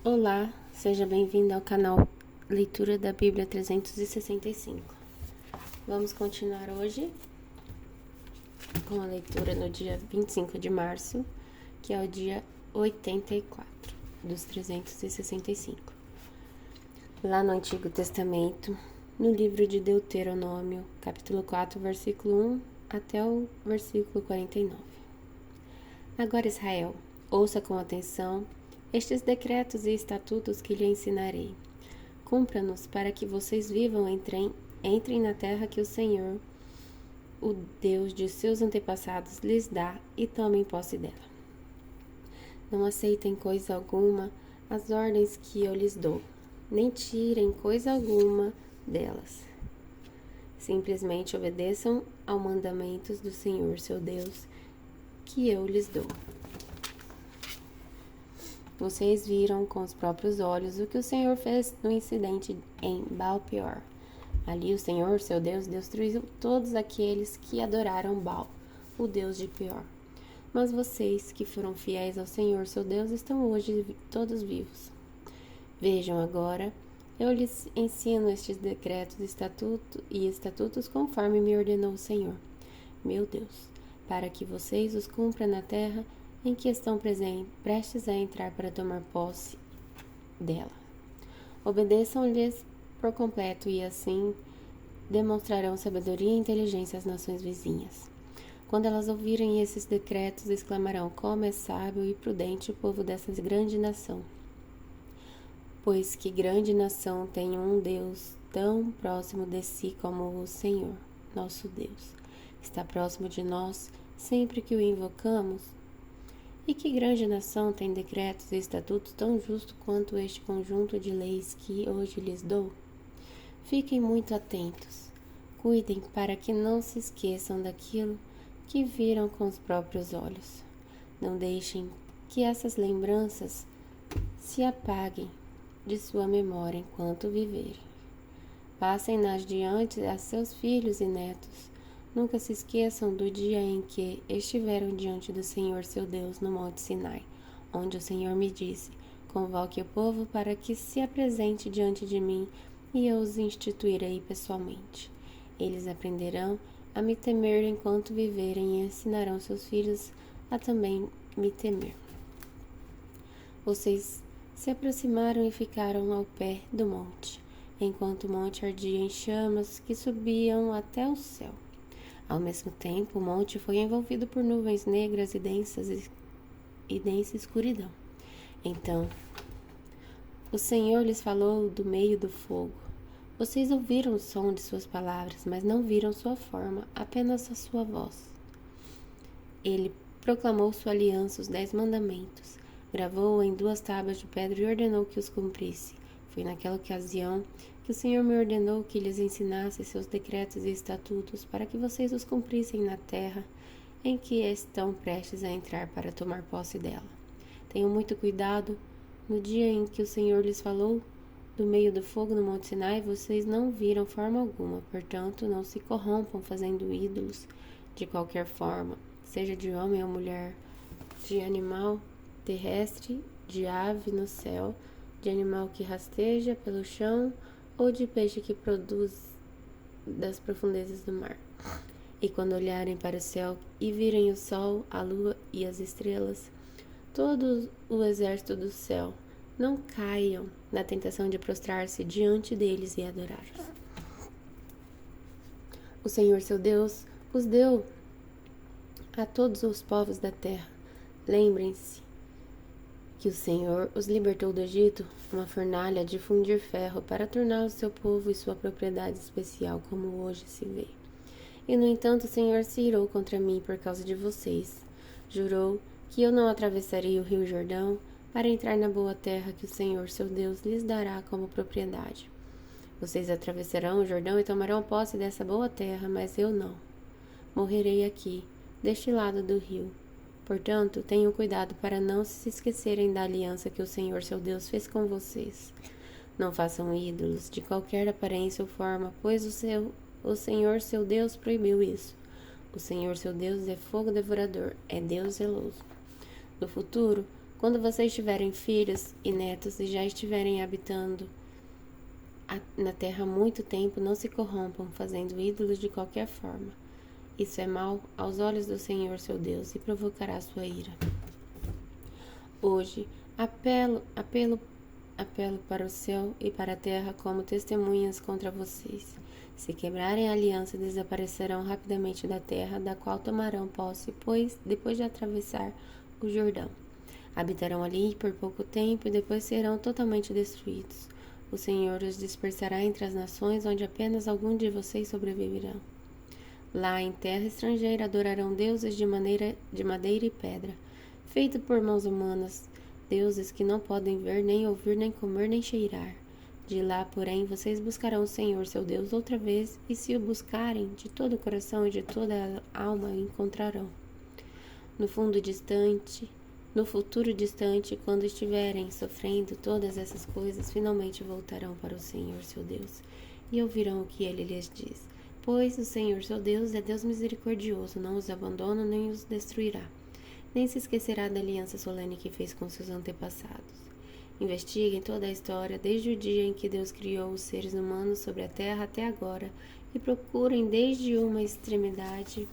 Olá, seja bem-vindo ao canal Leitura da Bíblia 365. Vamos continuar hoje com a leitura no dia 25 de março, que é o dia 84 dos 365. Lá no Antigo Testamento, no livro de Deuteronômio, capítulo 4, versículo 1 até o versículo 49. Agora, Israel, ouça com atenção estes decretos e estatutos que lhe ensinarei. Cumpra-nos para que vocês vivam, entrem na terra que o Senhor, o Deus de seus antepassados, lhes dá e tomem posse dela. Não aceitem coisa alguma as ordens que eu lhes dou, nem tirem coisa alguma delas. Simplesmente obedeçam aos mandamentos do Senhor, seu Deus, que eu lhes dou. Vocês viram com os próprios olhos o que o Senhor fez no incidente em Baal-peor. Ali o Senhor, seu Deus, destruiu todos aqueles que adoraram Baal, o Deus de Peor. Mas vocês, que foram fiéis ao Senhor, seu Deus, estão hoje todos vivos. Vejam agora, eu lhes ensino estes decretos e estatutos conforme me ordenou o Senhor, meu Deus, para que vocês os cumpram na terra em que estão prestes a entrar para tomar posse dela. Obedeçam-lhes por completo e assim demonstrarão sabedoria e inteligência às nações vizinhas. Quando elas ouvirem esses decretos, exclamarão: como é sábio e prudente o povo dessa grande nação. Pois que grande nação tem um Deus tão próximo de si como o Senhor, nosso Deus. Está próximo de nós sempre que o invocamos. E que grande nação tem decretos e estatutos tão justos quanto este conjunto de leis que hoje lhes dou? Fiquem muito atentos. Cuidem para que não se esqueçam daquilo que viram com os próprios olhos. Não deixem que essas lembranças se apaguem de sua memória enquanto viverem. Passem-nas diante a seus filhos e netos. Nunca se esqueçam do dia em que estiveram diante do Senhor seu Deus no Monte Sinai, onde o Senhor me disse: convoque o povo para que se apresente diante de mim e eu os instituirei pessoalmente. Eles aprenderão a me temer enquanto viverem e ensinarão seus filhos a também me temer. Vocês se aproximaram e ficaram ao pé do monte, enquanto o monte ardia em chamas que subiam até o céu. Ao mesmo tempo, o monte foi envolvido por nuvens negras e densa escuridão. Então, o Senhor lhes falou do meio do fogo. Vocês ouviram o som de suas palavras, mas não viram sua forma, apenas a sua voz. Ele proclamou sua aliança, os 10 mandamentos, gravou-a em 2 tábuas de pedra e ordenou que os cumprisse. Foi naquela ocasião que o Senhor me ordenou que lhes ensinasse seus decretos e estatutos para que vocês os cumprissem na terra em que estão prestes a entrar para tomar posse dela. Tenham muito cuidado. No dia em que o Senhor lhes falou do meio do fogo no Monte Sinai, vocês não viram forma alguma, portanto, não se corrompam fazendo ídolos de qualquer forma, seja de homem ou mulher, de animal terrestre, de ave no céu, de animal que rasteja pelo chão ou de peixe que produz das profundezas do mar. E quando olharem para o céu e virem o sol, a lua e as estrelas, todo o exército do céu, não caiam na tentação de prostrar-se diante deles e adorar-os. O Senhor seu Deus os deu a todos os povos da terra. Lembrem-se que o Senhor os libertou do Egito, uma fornalha de fundir ferro para torná-lo seu povo e sua propriedade especial, como hoje se vê. E no entanto o Senhor se irou contra mim por causa de vocês. Jurou que eu não atravessaria o rio Jordão para entrar na boa terra que o Senhor seu Deus lhes dará como propriedade. Vocês atravessarão o Jordão e tomarão posse dessa boa terra, mas eu não. Morrerei aqui, deste lado do rio. Portanto, tenham cuidado para não se esquecerem da aliança que o Senhor seu Deus fez com vocês. Não façam ídolos de qualquer aparência ou forma, pois o Senhor seu Deus proibiu isso. O Senhor seu Deus é fogo devorador, é Deus zeloso. No futuro, Quando vocês tiverem filhos e netos e já estiverem habitando na terra há muito tempo, não se corrompam fazendo ídolos de qualquer forma. Isso é mal aos olhos do Senhor seu Deus e provocará sua ira. Hoje, apelo para o céu e para a terra como testemunhas contra vocês. Se quebrarem a aliança, desaparecerão rapidamente da terra, da qual tomarão posse, pois, depois de atravessar o Jordão, habitarão ali por pouco tempo e depois serão totalmente destruídos. O Senhor os dispersará entre as nações, onde apenas algum de vocês sobreviverão. Lá em terra estrangeira adorarão deuses de madeira e pedra, feito por mãos humanas, deuses que não podem ver, nem ouvir, nem comer, nem cheirar. De lá, porém, vocês buscarão o Senhor, seu Deus, outra vez, e se o buscarem de todo o coração e de toda a alma, o encontrarão. No futuro distante, quando estiverem sofrendo todas essas coisas, finalmente voltarão para o Senhor, seu Deus, e ouvirão o que ele lhes diz. Pois o Senhor, seu Deus, é Deus misericordioso, não os abandona nem os destruirá, nem se esquecerá da aliança solene que fez com seus antepassados. Investiguem toda a história, desde o dia em que Deus criou os seres humanos sobre a terra até agora, e procurem desde uma extremidade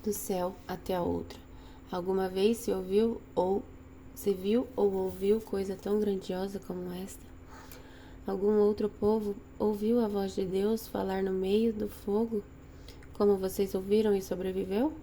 do céu até a outra. Alguma vez se viu ou ouviu coisa tão grandiosa como esta? Algum outro povo ouviu a voz de Deus falar no meio do fogo, como vocês ouviram e sobreviveu?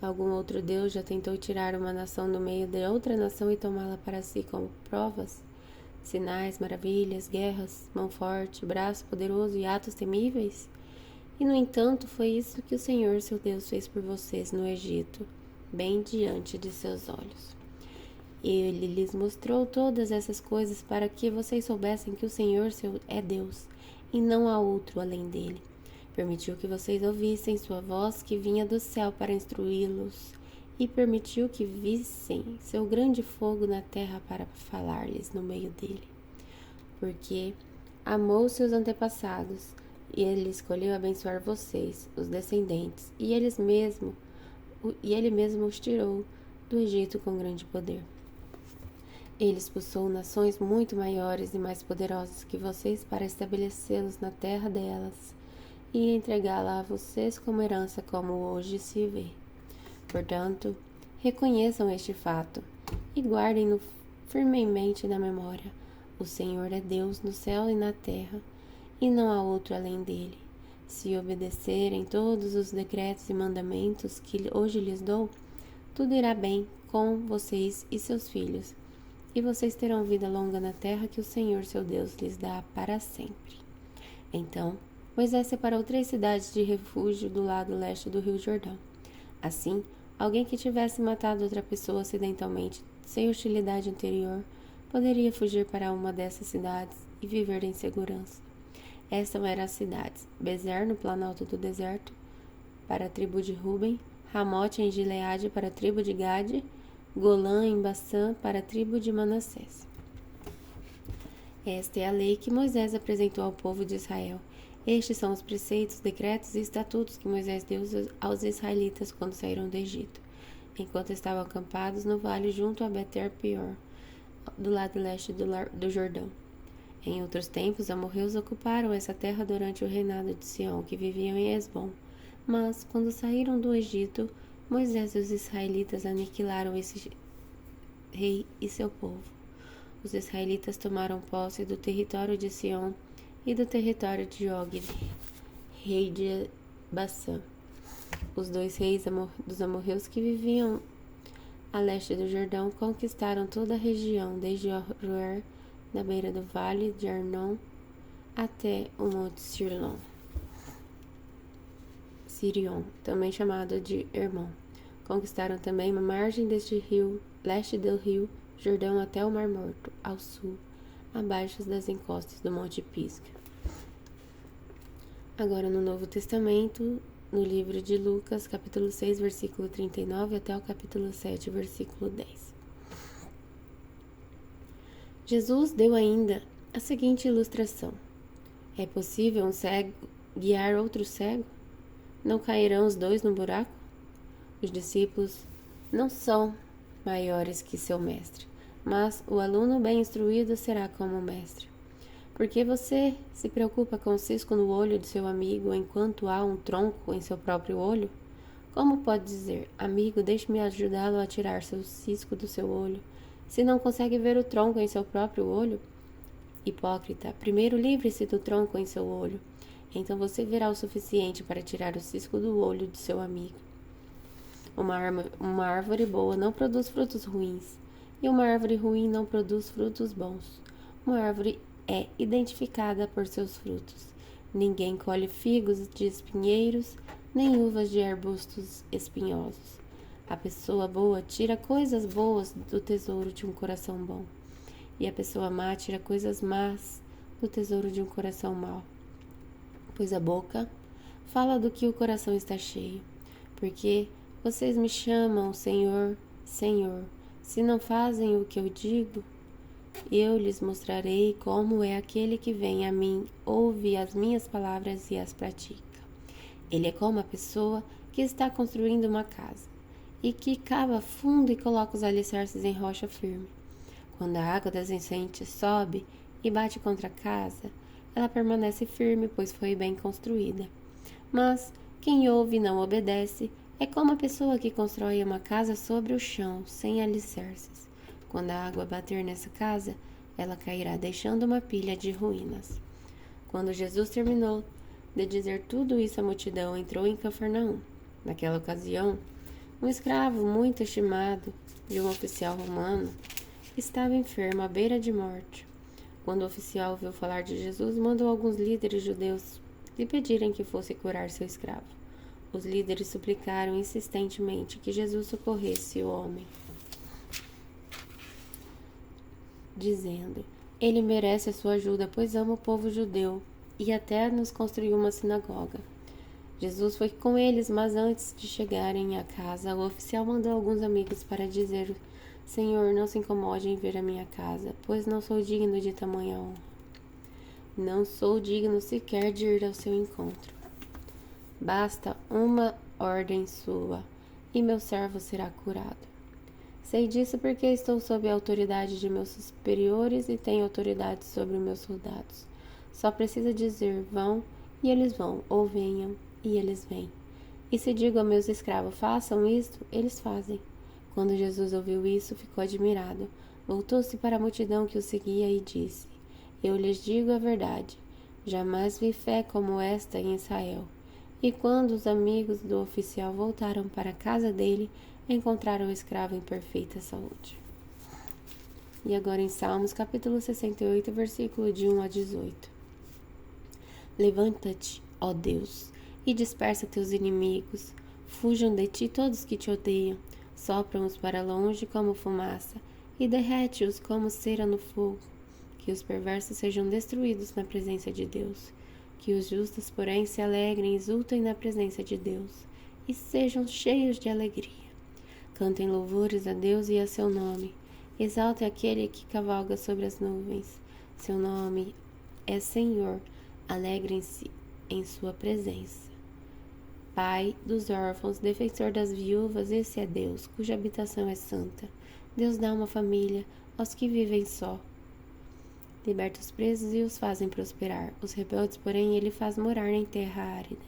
Algum outro Deus já tentou tirar uma nação do meio de outra nação e tomá-la para si como provas? Sinais, maravilhas, guerras, mão forte, braço poderoso e atos temíveis? E, no entanto, foi isso que o Senhor, seu Deus, fez por vocês no Egito, bem diante de seus olhos. Ele lhes mostrou todas essas coisas para que vocês soubessem que o Senhor é Deus, e não há outro além dele. Permitiu que vocês ouvissem sua voz que vinha do céu para instruí-los, e permitiu que vissem seu grande fogo na terra para falar-lhes no meio dele. Porque amou seus antepassados, e ele escolheu abençoar vocês, os descendentes, e ele mesmo os tirou do Egito com grande poder. Ele expulsou nações muito maiores e mais poderosas que vocês para estabelecê-los na terra delas e entregá-la a vocês como herança, como hoje se vê. Portanto, reconheçam este fato e guardem-no firmemente na memória. O Senhor é Deus no céu e na terra, e não há outro além dele. Se obedecerem todos os decretos e mandamentos que hoje lhes dou, tudo irá bem com vocês e seus filhos, e vocês terão vida longa na terra que o Senhor, seu Deus, lhes dá para sempre. Então, Moisés separou 3 cidades de refúgio do lado leste do rio Jordão. Assim, alguém que tivesse matado outra pessoa acidentalmente, sem hostilidade anterior, poderia fugir para uma dessas cidades e viver em segurança. Estas eram as cidades: Bezer, no planalto do deserto, para a tribo de Ruben; Ramote, em Gileade, para a tribo de Gade; Golã, em Bassã, para a tribo de Manassés. Esta é a lei que Moisés apresentou ao povo de Israel. Estes são os preceitos, decretos e estatutos que Moisés deu aos israelitas quando saíram do Egito, enquanto estavam acampados no vale junto a Bet-peor, do lado leste do Jordão. Em outros tempos, amorreus ocuparam essa terra durante o reinado de Sião, que viviam em Esbom. Mas, quando saíram do Egito, Moisés e os israelitas aniquilaram esse rei e seu povo. Os israelitas tomaram posse do território de Sião e do território de Og, rei de Bassã. Os 2 reis dos amorreus que viviam a leste do Jordão conquistaram toda a região, desde Aroer, na beira do vale de Arnon, até o monte Sirion, também chamado de Hermon. Conquistaram também uma margem deste rio, leste do rio Jordão, até o Mar Morto, ao sul, abaixo das encostas do Monte Pisga. Agora no Novo Testamento, no livro de Lucas, capítulo 6, versículo 39, até o capítulo 7, versículo 10. Jesus deu ainda a seguinte ilustração: é possível um cego guiar outro cego? Não cairão os 2 no buraco? Os discípulos não são maiores que seu mestre, mas o aluno bem instruído será como o mestre. Por que você se preocupa com o cisco no olho de seu amigo enquanto há um tronco em seu próprio olho? Como pode dizer, amigo, deixe-me ajudá-lo a tirar seu cisco do seu olho, se não consegue ver o tronco em seu próprio olho? Hipócrita, primeiro livre-se do tronco em seu olho, então você verá o suficiente para tirar o cisco do olho de seu amigo. Uma árvore boa não produz frutos ruins, e uma árvore ruim não produz frutos bons. Uma árvore é identificada por seus frutos. Ninguém colhe figos de espinheiros, nem uvas de arbustos espinhosos. A pessoa boa tira coisas boas do tesouro de um coração bom, e a pessoa má tira coisas más do tesouro de um coração mau. Pois a boca fala do que o coração está cheio. Porque vocês me chamam Senhor, Senhor, se não fazem o que eu digo? Eu lhes mostrarei como é aquele que vem a mim, ouve as minhas palavras e as pratica. Ele é como a pessoa que está construindo uma casa e que cava fundo e coloca os alicerces em rocha firme. Quando a água das enchentes sobe e bate contra a casa, ela permanece firme, pois foi bem construída. Mas quem ouve e não obedece é como a pessoa que constrói uma casa sobre o chão, sem alicerces. Quando a água bater nessa casa, ela cairá, deixando uma pilha de ruínas. Quando Jesus terminou de dizer tudo isso à multidão, entrou em Cafarnaum. Naquela ocasião, um escravo muito estimado de um oficial romano estava enfermo à beira de morte. Quando o oficial ouviu falar de Jesus, mandou alguns líderes judeus lhe pedirem que fosse curar seu escravo. Os líderes suplicaram insistentemente que Jesus socorresse o homem, dizendo: ele merece a sua ajuda, pois ama o povo judeu e até nos construiu uma sinagoga. Jesus foi com eles, mas antes de chegarem à casa, o oficial mandou alguns amigos para dizer: Senhor, não se incomode em vir à minha casa, pois não sou digno de tamanha honra. Não sou digno sequer de ir ao seu encontro. Basta uma ordem sua, e meu servo será curado. Sei disso porque estou sob a autoridade de meus superiores e tenho autoridade sobre meus soldados. Só precisa dizer, vão, e eles vão, ou venham, e eles vêm. E se digo a meus escravos, façam isto, eles fazem. Quando Jesus ouviu isso, ficou admirado. Voltou-se para a multidão que o seguia e disse: eu lhes digo a verdade, jamais vi fé como esta em Israel. E quando os amigos do oficial voltaram para a casa dele, encontraram o escravo em perfeita saúde. E agora em Salmos, capítulo 68, versículo de 1 a 18. Levanta-te, ó Deus, e dispersa teus inimigos. Fujam de ti todos que te odeiam. Sopram-os para longe como fumaça, e derrete-os como cera no fogo. Que os perversos sejam destruídos na presença de Deus. Que os justos, porém, se alegrem e exultem na presença de Deus, e sejam cheios de alegria. Cantem louvores a Deus e a seu nome. Exaltem aquele que cavalga sobre as nuvens. Seu nome é Senhor. Alegrem-se em sua presença. Pai dos órfãos, defensor das viúvas, esse é Deus, cuja habitação é santa. Deus dá uma família aos que vivem só. Liberta os presos e os fazem prosperar. Os rebeldes, porém, ele faz morar em terra árida.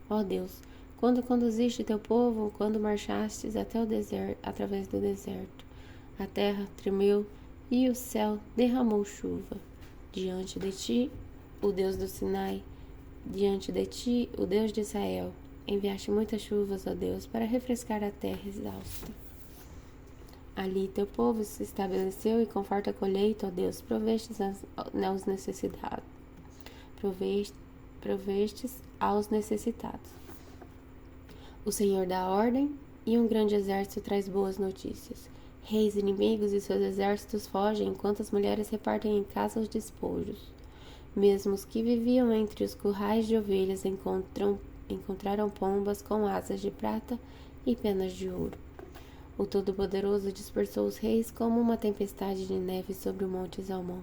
Ó Deus, quando conduziste teu povo, quando marchastes até o deserto, através do deserto, a terra tremeu e o céu derramou chuva. Diante de ti, o Deus do Sinai, diante de ti, o Deus de Israel, enviaste muitas chuvas, ó Deus, para refrescar a terra exausta. Ali teu povo se estabeleceu e com farta colheita, ó Deus, provestes aos necessitados. Provestes aos necessitados. O Senhor dá ordem e um grande exército traz boas notícias. Reis inimigos e seus exércitos fogem, enquanto as mulheres repartem em casa os despojos. Mesmo os que viviam entre os currais de ovelhas encontraram pombas com asas de prata e penas de ouro. O Todo-Poderoso dispersou os reis como uma tempestade de neve sobre o monte Zalmon.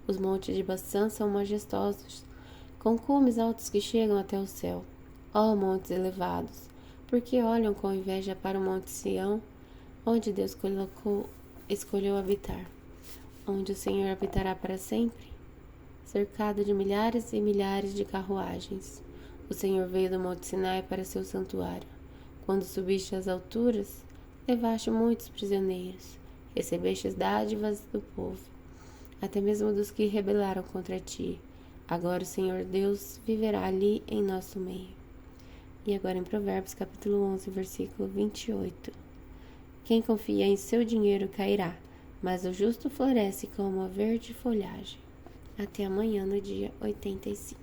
Os montes de Baçã são majestosos, com cumes altos que chegam até o céu. Ó montes elevados, por que olham com inveja para o monte Sião? onde Deus escolheu habitar, onde o Senhor habitará para sempre, cercado de milhares e milhares de carruagens. O Senhor veio do Monte Sinai para seu santuário. Quando subiste às alturas, levaste muitos prisioneiros, recebeste as dádivas do povo, até mesmo dos que rebelaram contra ti. Agora o Senhor Deus viverá ali em nosso meio. E agora em Provérbios capítulo 11, versículo 28. Quem confia em seu dinheiro cairá, mas o justo floresce como a verde folhagem. Até amanhã no dia 85.